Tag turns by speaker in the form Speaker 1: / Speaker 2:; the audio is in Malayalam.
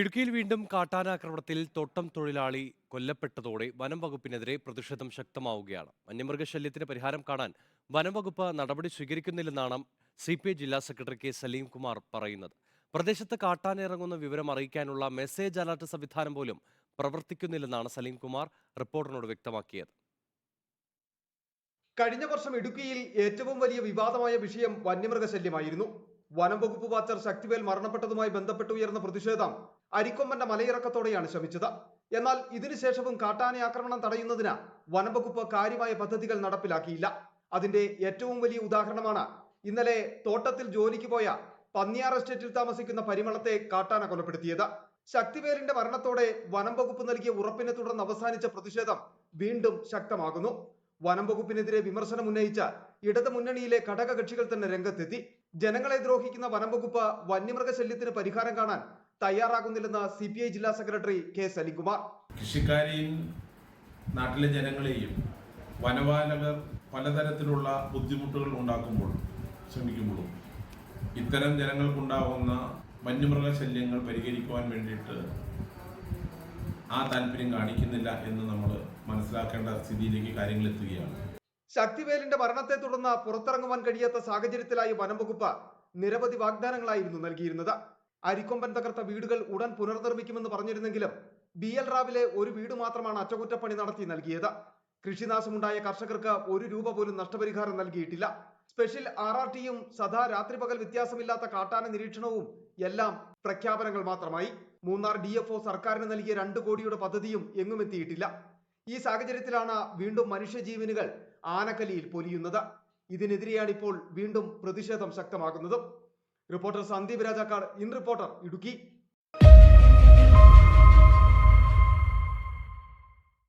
Speaker 1: ഇടുക്കിയിൽ വീണ്ടും കാട്ടാനാക്രമണത്തിൽ തോട്ടം തൊഴിലാളി കൊല്ലപ്പെട്ടതോടെ വനം വകുപ്പിനെതിരെ പ്രതിഷേധം ശക്തമാവുകയാണ്. വന്യമൃഗശല്യത്തിന് പരിഹാരം കാണാൻ വനം വകുപ്പ് നടപടി സ്വീകരിക്കുന്നില്ലെന്നാണ് CPI ജില്ലാ സെക്രട്ടറി കെ സലീംകുമാർ പറയുന്നത്. പ്രദേശത്ത് കാട്ടാന ഇറങ്ങുന്ന വിവരം അറിയിക്കാനുള്ള മെസ്സേജ് അലർട്ട് സംവിധാനം പോലും പ്രവർത്തിക്കുന്നില്ലെന്നാണ് സലീംകുമാർ റിപ്പോർട്ടറിനോട് വ്യക്തമാക്കിയത്.
Speaker 2: കഴിഞ്ഞ വർഷം ഇടുക്കിയിൽ ഏറ്റവും വലിയ വിവാദമായ വിഷയം വന്യമൃഗശല്യമായിരുന്നു. വനം വകുപ്പ് വാച്ചർ ശക്തിവേൽ മരണപ്പെട്ടതുമായി ബന്ധപ്പെട്ട് ഉയർന്ന പ്രതിഷേധം അരിക്കൊമ്പന്റെ മലയിറക്കത്തോടെയാണ് ശമിച്ചത്. എന്നാൽ ഇതിനുശേഷവും കാട്ടാന ആക്രമണം തടയുന്നതിന് വനം വകുപ്പ് കാര്യമായ പദ്ധതികൾ നടപ്പിലാക്കിയില്ല. അതിന്റെ ഏറ്റവും വലിയ ഉദാഹരണമാണ് ഇന്നലെ തോട്ടത്തിൽ ജോലിക്ക് പോയ പന്നിയാർ എസ്റ്റേറ്റിൽ താമസിക്കുന്ന പരിമളത്തെ കാട്ടാന കൊലപ്പെടുത്തിയത്. ശക്തിവേലിന്റെ മരണത്തോടെ വനം വകുപ്പ് നൽകിയ ഉറപ്പിനെ തുടർന്ന് അവസാനിച്ച പ്രതിഷേധം വീണ്ടും ശക്തമാകുന്നു. വനം വകുപ്പിനെതിരെ വിമർശനം ഉന്നയിച്ച ഇടത് മുന്നണിയിലെ ഘടകകക്ഷികൾ തന്നെ രംഗത്തെത്തി. ജനങ്ങളെ ദ്രോഹിക്കുന്ന വനം വകുപ്പ് വന്യമൃഗശല്യത്തിന് പരിഹാരം കാണാൻ തയ്യാറാകുന്നില്ലെന്ന് CPI ജില്ലാ സെക്രട്ടറി കെ സലിംകുമാർ.
Speaker 3: കൃഷിക്കാരെയും നാട്ടിലെ ജനങ്ങളെയും വനപാലകർ പലതരത്തിലുള്ള ബുദ്ധിമുട്ടുകൾ ഉണ്ടാക്കുമ്പോൾ ശ്രമിക്കുമ്പോഴും ഇത്തരം ജനങ്ങൾക്കുണ്ടാകുന്ന വന്യമൃഗശല്യങ്ങൾ പരിഹരിക്കുവാൻ വേണ്ടിയിട്ട് ആ താല്പര്യം കാണിക്കുന്നില്ല എന്ന് നമ്മൾ മനസ്സിലാക്കേണ്ട സ്ഥിതിയിലേക്ക് കാര്യങ്ങൾ എത്തുകയാണ്.
Speaker 2: ശക്തിവേലിന്റെ മരണത്തെ തുടർന്ന് പുറത്തിറങ്ങുവാൻ കഴിയാത്ത സാഹചര്യത്തിലായി വനം വകുപ്പ് നിരവധി വാഗ്ദാനങ്ങളായിരുന്നു നൽകിയിരുന്നത്. അരിക്കൊമ്പൻ തകർത്ത വീടുകൾ ഉടൻ പുനർനിർമ്മിക്കുമെന്ന് പറഞ്ഞിരുന്നെങ്കിലും BL റാവിലെ ഒരു വീട് മാത്രമാണ് അറ്റകുറ്റപ്പണി നടത്തി നൽകിയത്. കൃഷിനാശമുണ്ടായ കർഷകർക്ക് ₹1 പോലും നഷ്ടപരിഹാരം നൽകിയിട്ടില്ല. സ്പെഷ്യൽ RRTയും സദാ രാത്രിപകൽ വ്യത്യാസമില്ലാത്ത കാട്ടാന നിരീക്ഷണവും എല്ലാം പ്രഖ്യാപനങ്ങൾ മാത്രമായി. മൂന്നാർ DFO സർക്കാരിന് നൽകിയ 2 കോടിയുടെ പദ്ധതിയും എങ്ങും എത്തിയിട്ടില്ല. ഈ സാഹചര്യത്തിലാണ് വീണ്ടും മനുഷ്യജീവനുകൾ ആനക്കലിയിൽ പൊലിയുന്നത്. ഇതിനെതിരെയാണ് ഇപ്പോൾ വീണ്ടും പ്രതിഷേധം ശക്തമാകുന്നത്. Reporter Sandeep Rajakkad, in reporter, Idukki.